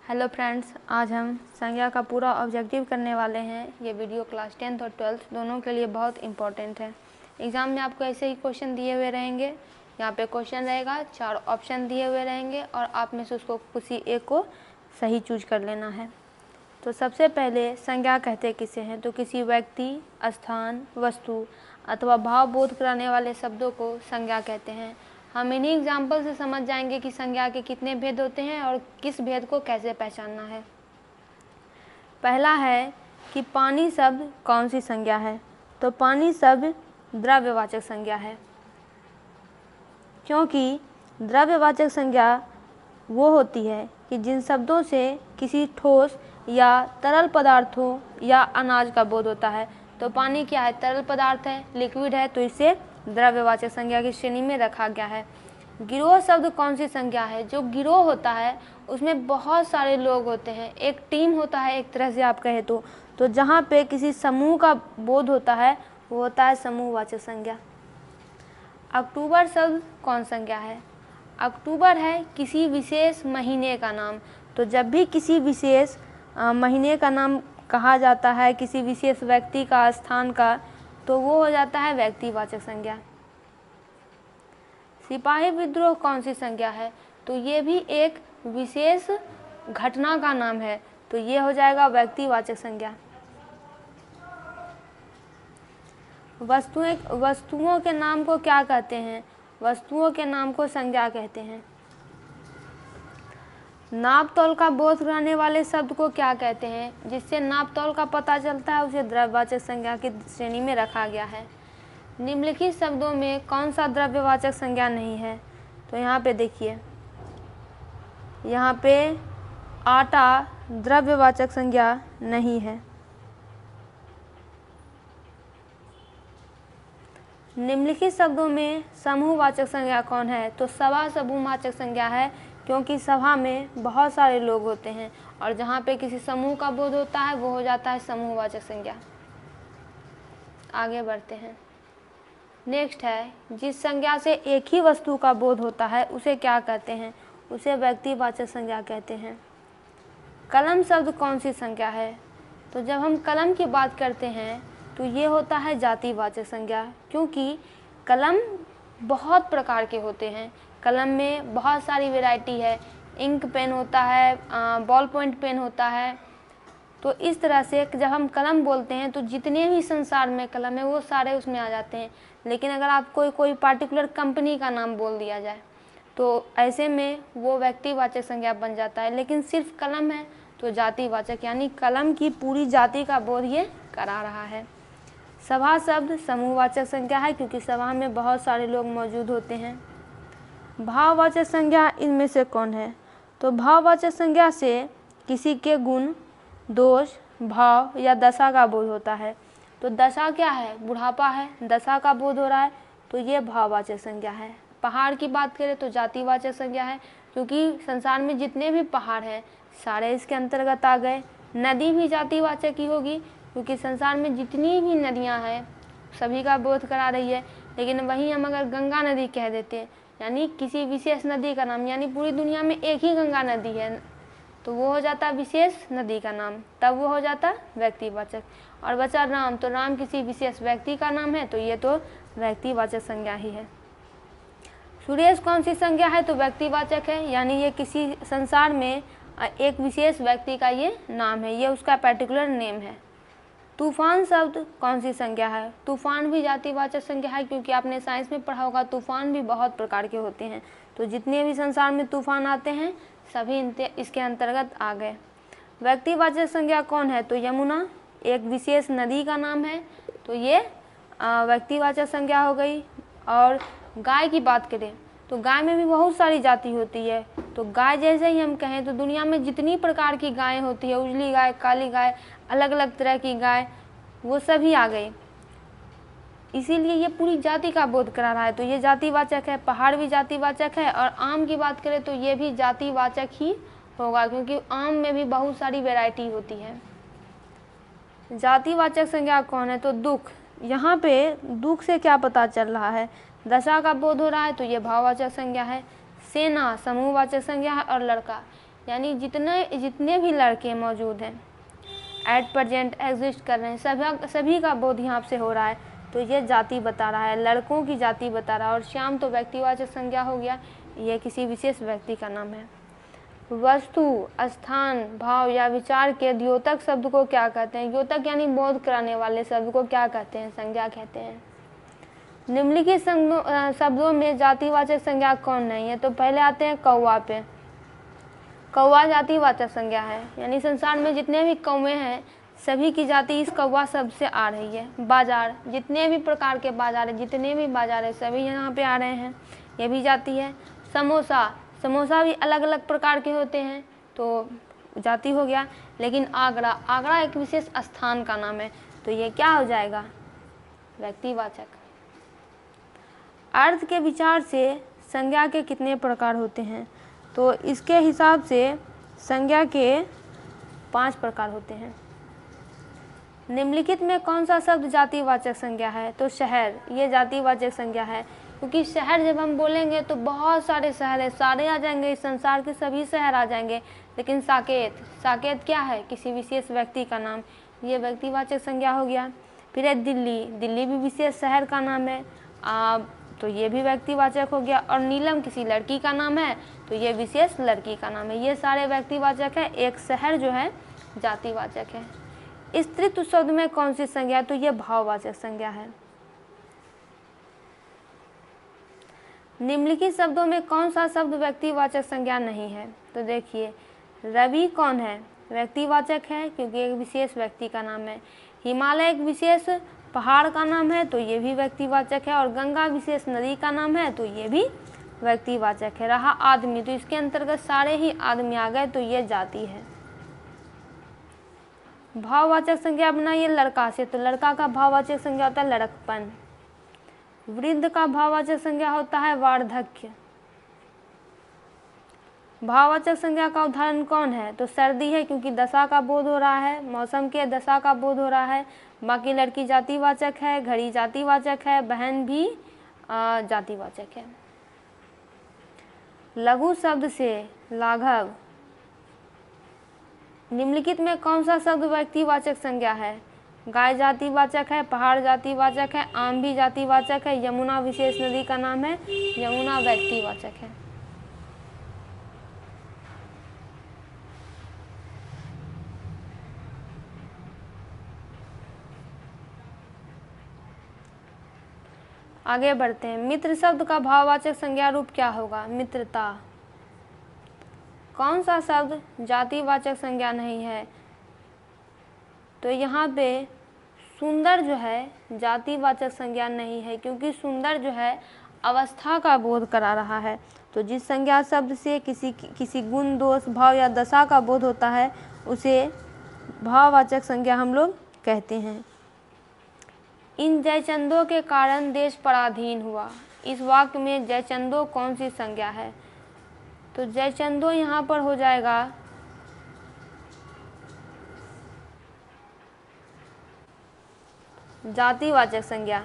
Hello friends, आज हम संज्ञा का पूरा ऑब्जेक्टिव करने वाले हैं। ये वीडियो क्लास 10th और 12th दोनों के लिए बहुत इंपॉर्टेंट है। एग्ज़ाम में आपको ऐसे ही क्वेश्चन दिए हुए रहेंगे। यहाँ पे क्वेश्चन रहेगा, 4 ऑप्शन दिए हुए रहेंगे और आप में से उसको किसी एक को सही चूज कर लेना है। तो सबसे पहले संज्ञा कहते किसे हैं? तो किसी व्यक्ति, स्थान, वस्तु अथवा भाव बोध कराने वाले शब्दों को संज्ञा कहते हैं। हम इन्हीं एग्जाम्पल से समझ जाएंगे कि संज्ञा के कितने भेद होते हैं और किस भेद को कैसे पहचानना है। पहला है कि पानी शब्द कौन सी संज्ञा है? तो पानी शब्द द्रव्यवाचक संज्ञा है, क्योंकि द्रव्यवाचक संज्ञा वो होती है कि जिन शब्दों से किसी ठोस या तरल पदार्थों या अनाज का बोध होता है। तो पानी क्या है? तरल पदार्थ है, लिक्विड है, तो इसे द्रव्यवाचक संज्ञा की श्रेणी में रखा गया है। गिरोह शब्द कौन सी संज्ञा है? जो गिरोह होता है उसमें बहुत सारे लोग होते हैं, एक टीम होता है एक तरह से आप कहे तो जहाँ पे किसी समूह का बोध होता है वो होता है समूहवाचक संज्ञा। अक्टूबर शब्द कौन संज्ञा है? अक्टूबर है किसी विशेष महीने का नाम। तो जब भी किसी विशेष महीने का नाम कहा जाता है, किसी विशेष व्यक्ति का, स्थान का, तो वो हो जाता है व्यक्तिवाचक संज्ञा। सिपाही विद्रोह कौन सी संज्ञा है? तो ये भी एक विशेष घटना का नाम है, तो ये हो जाएगा व्यक्तिवाचक संज्ञा। वस्तुओं के नाम को क्या कहते हैं? वस्तुओं के नाम को संज्ञा कहते हैं। नाप तौल का बोध कराने वाले शब्द को क्या कहते हैं? जिससे नाप तौल का पता चलता है उसे द्रव्यवाचक संज्ञा की श्रेणी में रखा गया है। निम्नलिखित शब्दों में कौन सा द्रव्यवाचक संज्ञा नहीं है? तो यहाँ पे देखिए, यहाँ पे आटा द्रव्यवाचक संज्ञा नहीं है। निम्नलिखित शब्दों में समूहवाचक संज्ञा कौन है? तो सभा समूहवाचक संज्ञा है, क्योंकि सभा में बहुत सारे लोग होते हैं और जहाँ पे किसी समूह का बोध होता है वो हो जाता है समूहवाचक संज्ञा। आगे बढ़ते हैं। नेक्स्ट है, जिस संज्ञा से एक ही वस्तु का बोध होता है उसे क्या कहते हैं? उसे व्यक्तिवाचक संज्ञा कहते हैं। कलम शब्द कौन सी संज्ञा है? तो जब हम कलम की बात करते हैं तो ये होता है जातिवाचक संज्ञा, क्योंकि कलम बहुत प्रकार के होते हैं। कलम में बहुत सारी वैरायटी है, इंक पेन होता है, बॉल पॉइंट पेन होता है। तो इस तरह से जब हम कलम बोलते हैं तो जितने भी संसार में कलम है वो सारे उसमें आ जाते हैं। लेकिन अगर आपको कोई पार्टिकुलर कंपनी का नाम बोल दिया जाए तो ऐसे में वो व्यक्तिवाचक संज्ञा बन जाता है। लेकिन सिर्फ कलम है तो जातिवाचक, यानी कलम की पूरी जाति का बोध ये करा रहा है। सभा शब्द समूहवाचक संज्ञा है, क्योंकि सभा में बहुत सारे लोग मौजूद होते हैं। भाववाचक संज्ञा इनमें से कौन है? तो भाववाचक संज्ञा से किसी के गुण, दोष, भाव या दशा का बोध होता है। तो दशा क्या है? बुढ़ापा है, दशा का बोध हो रहा है, तो ये भाववाचक संज्ञा है। पहाड़ की बात करें तो जातिवाचक संज्ञा है, क्योंकि संसार में जितने भी पहाड़ हैं सारे इसके अंतर्गत आ गए। नदी भी जातिवाचक ही होगी, क्योंकि संसार में जितनी भी नदियां हैं सभी का बोध करा रही है। लेकिन वहीं हम अगर गंगा नदी कह देते हैं, यानी किसी विशेष नदी का नाम, यानी पूरी दुनिया में एक ही गंगा नदी है, तो वो हो जाता विशेष नदी का नाम, तब वो हो जाता व्यक्तिवाचक। और बचा राम, तो राम किसी विशेष व्यक्ति का नाम है, तो ये तो व्यक्तिवाचक संज्ञा ही है। सुरेश कौन सी संज्ञा है? तो व्यक्तिवाचक है, यानी ये किसी संसार में एक विशेष व्यक्ति का ये नाम है, ये उसका पर्टिकुलर नेम है। तूफान शब्द कौन सी संज्ञा है? तूफान भी जातिवाचक संज्ञा है, क्योंकि आपने साइंस में पढ़ा होगा तूफान भी बहुत प्रकार के होते हैं। तो जितने भी संसार में तूफान आते हैं सभी इसके अंतर्गत आ गए। व्यक्तिवाचक संज्ञा कौन है? तो यमुना एक विशेष नदी का नाम है, तो ये व्यक्तिवाचक संज्ञा हो गई। और गाय की बात करें तो गाय में भी बहुत सारी जाति होती है। तो गाय जैसे ही हम कहें तो दुनिया में जितनी प्रकार की गायें होती है, उजली गाय, काली गाय, अलग अलग तरह की गाय, वो सभी आ गई। इसीलिए ये पूरी जाति का बोध करा रहा है, तो ये जातिवाचक है। पहाड़ भी जातिवाचक है। और आम की बात करें तो ये भी जातिवाचक ही होगा, क्योंकि आम में भी बहुत सारी वैरायटी होती है। जातिवाचक संज्ञा कौन है? तो दुख। यहाँ पे दुख से क्या पता चल रहा है? दशा का बोध हो रहा है, तो ये भाववाचक संज्ञा है। सेना समूहवाचक संज्ञा है। और लड़का, यानी जितने भी लड़के मौजूद हैं, एट प्रेजेंट एग्जिस्ट कर रहे हैं, सभी का बोध यहाँ से हो रहा है, तो ये जाति बता रहा है, लड़कों की जाति बता रहा है। और श्याम तो व्यक्तिवाचक संज्ञा हो गया, ये किसी विशेष व्यक्ति का नाम है। वस्तु, स्थान, भाव या विचार के द्योतक शब्द को क्या कहते हैं? द्योतक यानी बोध कराने वाले शब्द को क्या कहते हैं? संज्ञा कहते हैं। निम्नलिखित शब्दों में जातिवाचक संज्ञा कौन नहीं है? तो पहले आते हैं कौवा पे। कौवा जातिवाचक संज्ञा है, यानी संसार में जितने भी कौवे हैं सभी की जाति इस कौवा शब्द से आ रही है। बाजार, जितने भी प्रकार के बाजार है, जितने भी बाजार है सभी यहाँ पे आ रहे हैं, ये भी जाति है। समोसा, समोसा भी अलग अलग प्रकार के होते हैं, तो जाति हो गया। लेकिन आगरा, आगरा एक विशेष स्थान का नाम है, तो ये क्या हो जाएगा? व्यक्तिवाचक। अर्थ के विचार से संज्ञा के कितने प्रकार होते हैं? तो इसके हिसाब से संज्ञा के 5 प्रकार होते हैं। निम्नलिखित में कौन सा शब्द जातिवाचक संज्ञा है? तो शहर, ये जातिवाचक संज्ञा है, क्योंकि शहर जब हम बोलेंगे तो बहुत सारे शहर है, सारे आ जाएंगे, इस संसार के सभी शहर आ जाएंगे। लेकिन साकेत, साकेत क्या है? किसी विशेष व्यक्ति का नाम, ये व्यक्तिवाचक संज्ञा हो गया। फिर है दिल्ली, दिल्ली भी विशेष शहर का नाम है, तो ये भी व्यक्तिवाचक हो गया। और नीलम किसी लड़की का नाम है, तो ये विशेष लड़की का नाम है। ये सारे व्यक्तिवाचक है, एक शहर जो है जातिवाचक है। स्त्रीत्व शब्द में कौन सी संज्ञा है? तो ये भाववाचक संज्ञा है। निम्नलिखित शब्दों में कौन सा शब्द व्यक्तिवाचक संज्ञा नहीं है? तो देखिए, रवि कौन है? व्यक्तिवाचक है, क्योंकि एक विशेष व्यक्ति का नाम है। हिमालय एक विशेष पहाड़ का नाम है, तो ये भी व्यक्तिवाचक है। और गंगा विशेष नदी का नाम है, तो ये भी व्यक्तिवाचक है। रहा आदमी, तो इसके अंतर्गत सारे ही आदमी आ गए, तो ये जाति है। भाववाचक संज्ञा बनाइए लड़का से, तो लड़का का भाववाचक संज्ञा होता है लड़कपन। वृद्ध का भाववाचक संज्ञा होता है वार्धक्य। भाववाचक संज्ञा का उदाहरण कौन है? तो सर्दी है, क्योंकि दशा का बोध हो रहा है, मौसम के दशा का बोध हो रहा है। बाकी लड़की जातिवाचक है, घड़ी जातिवाचक है, बहन भी जातिवाचक है। लघु शब्द से लाघव, निम्नलिखित में कौन सा शब्द व्यक्तिवाचक संज्ञा है? गाय जातिवाचक है, पहाड़ जातिवाचक है, आम भी जातिवाचक है, यमुना विशेष नदी का नाम है, यमुना व्यक्तिवाचक है। आगे बढ़ते हैं। मित्र शब्द का भाववाचक संज्ञा रूप क्या होगा? मित्रता। कौन सा शब्द जातिवाचक संज्ञा नहीं है? तो यहाँ पे सुंदर जो है जातिवाचक संज्ञा नहीं है, क्योंकि सुंदर जो है अवस्था का बोध करा रहा है। तो जिस संज्ञा शब्द से किसी गुण, दोष, भाव या दशा का बोध होता है उसे भाववाचक संज्ञा हम लोग कहते हैं। इन जयचंदों के कारण देश पराधीन हुआ। इस वाक्य में जयचंदों कौन सी संज्ञा है? तो जयचंदों यहाँ पर हो जाएगा जातिवाचक संज्ञा।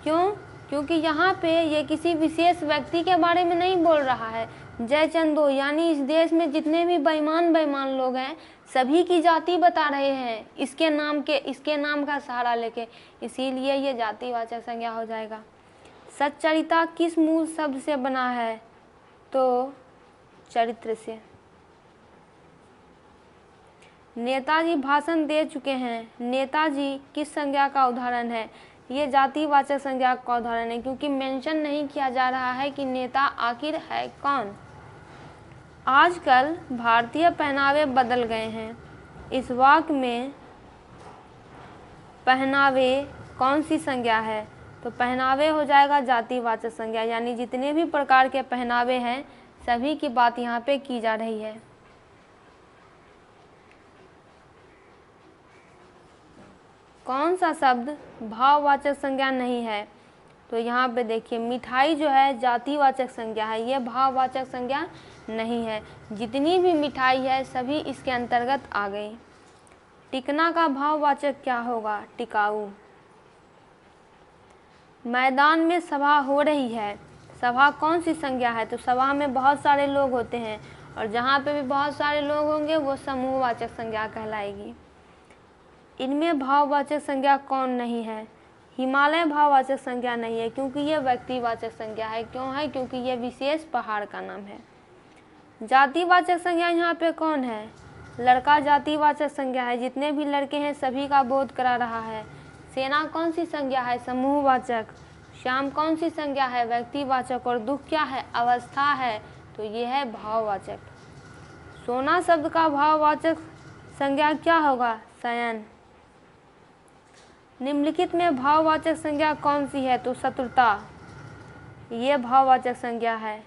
क्यों? क्योंकि यहाँ पे ये किसी विशेष व्यक्ति के बारे में नहीं बोल रहा है। जयचंदो यानी इस देश में जितने भी बेईमान लोग हैं सभी की जाति बता रहे हैं, इसके नाम का सहारा लेके, इसीलिए ये जातिवाचक संज्ञा हो जाएगा। सच्चरिता किस मूल शब्द से बना है? तो चरित्र से। नेताजी भाषण दे चुके हैं, नेताजी किस संज्ञा का उदाहरण है? ये जातिवाचक संज्ञा का उदाहरण है, क्योंकि मेंशन नहीं किया जा रहा है कि नेता आखिर है कौन। आजकल भारतीय पहनावे बदल गए हैं। इस वाक्य में पहनावे कौन सी संज्ञा है? तो पहनावे हो जाएगा जातिवाचक संज्ञा, यानी जितने भी प्रकार के पहनावे हैं सभी की बात यहाँ पे की जा रही है। कौन सा शब्द भाववाचक संज्ञा नहीं है? तो यहाँ पे देखिए, मिठाई जो है जातिवाचक संज्ञा है, ये भाववाचक संज्ञा नहीं है। जितनी भी मिठाई है सभी इसके अंतर्गत आ गई। टिकना का भाववाचक क्या होगा? टिकाऊ। मैदान में सभा हो रही है, सभा कौन सी संज्ञा है? तो सभा में बहुत सारे लोग होते हैं और जहाँ पे भी बहुत सारे लोग होंगे वो समूहवाचक संज्ञा कहलाएगी। इनमें भाववाचक संज्ञा कौन नहीं है? हिमालय भाववाचक संज्ञा नहीं है क्योंकि यह व्यक्तिवाचक संज्ञा है। क्यों है? क्योंकि यह विशेष पहाड़ का नाम है। जातिवाचक संज्ञा यहाँ पे कौन है? लड़का जातिवाचक संज्ञा है, जितने भी लड़के हैं सभी का बोध करा रहा है। सेना कौन सी संज्ञा है? समूहवाचक। श्याम कौन सी संज्ञा है? व्यक्तिवाचक। और दुख क्या है? अवस्था है, तो ये है भाववाचक। सोना शब्द का भाववाचक संज्ञा क्या होगा? शयन। निम्नलिखित में भाववाचक संज्ञा कौन सी है? तो शत्रुता, ये भाववाचक संज्ञा है।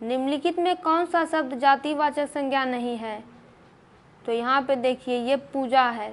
निम्नलिखित में कौन सा शब्द जातिवाचक संज्ञा नहीं है? तो यहाँ पे देखिए ये पूजा है,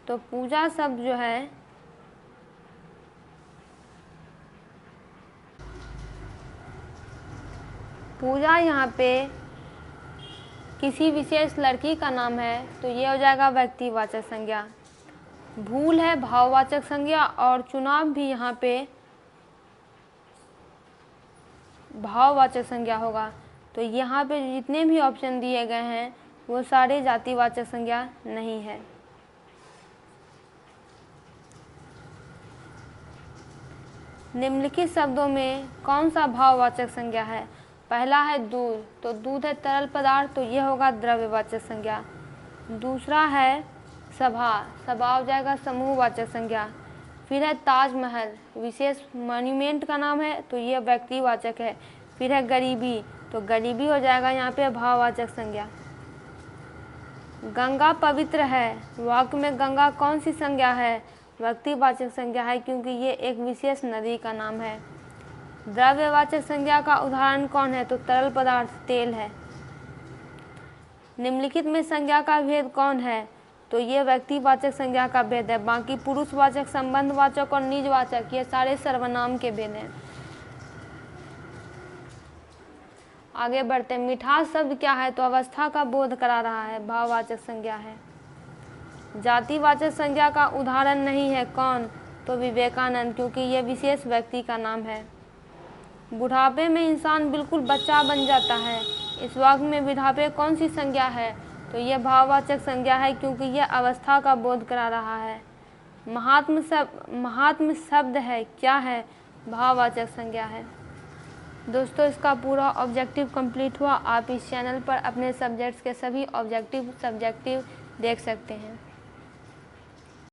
तो पूजा शब्द जो है पूजा यहाँ पे किसी विशेष लड़की का नाम है, तो ये हो जाएगा व्यक्तिवाचक संज्ञा। भूल है भाववाचक संज्ञा और चुनाव भी यहाँ पे भाववाचक संज्ञा होगा। तो यहाँ पे जितने भी ऑप्शन दिए गए हैं वो सारे जातिवाचक संज्ञा नहीं है। निम्नलिखित शब्दों में कौन सा भाववाचक संज्ञा है? पहला है दूध, तो दूध है तरल पदार्थ, तो ये होगा द्रव्यवाचक संज्ञा। दूसरा है सभा, सभा हो जाएगा समूहवाचक संज्ञा। फिर है ताजमहल, विशेष मॉन्यूमेंट का नाम है, तो ये व्यक्तिवाचक है। फिर है गरीबी, तो गरीबी हो जाएगा यहाँ पे भाववाचक संज्ञा। गंगा पवित्र है, वाक्य में गंगा कौन सी संज्ञा है? व्यक्तिवाचक संज्ञा है क्योंकि ये एक विशेष नदी का नाम है। द्रव्यवाचक संज्ञा का उदाहरण कौन है? तो तरल पदार्थ तेल है। निम्नलिखित में संज्ञा का भेद कौन है? तो ये व्यक्तिवाचक संज्ञा का भेद है। बाकी पुरुषवाचक, संबंधवाचक और निजवाचक ये सारे सर्वनाम के भेद हैं। आगे बढ़ते हैं। मिठास शब्द क्या है? तो अवस्था का बोध करा रहा है, भाववाचक संज्ञा है। जातिवाचक संज्ञा का उदाहरण नहीं है, कौन? तो विवेकानंद, क्योंकि यह विशेष व्यक्ति का नाम है। बुढ़ापे में इंसान बिल्कुल बच्चा बन जाता है, इस वाक्य में बुढ़ापे कौन सी संज्ञा है? तो यह भाववाचक संज्ञा है क्योंकि यह अवस्था का बोध करा रहा है। महात्म शब्द है, क्या है? भाववाचक संज्ञा है। दोस्तों इसका पूरा ऑब्जेक्टिव कंप्लीट हुआ। आप इस चैनल पर अपने सब्जेक्ट्स के सभी ऑब्जेक्टिव सब्जेक्टिव देख सकते हैं।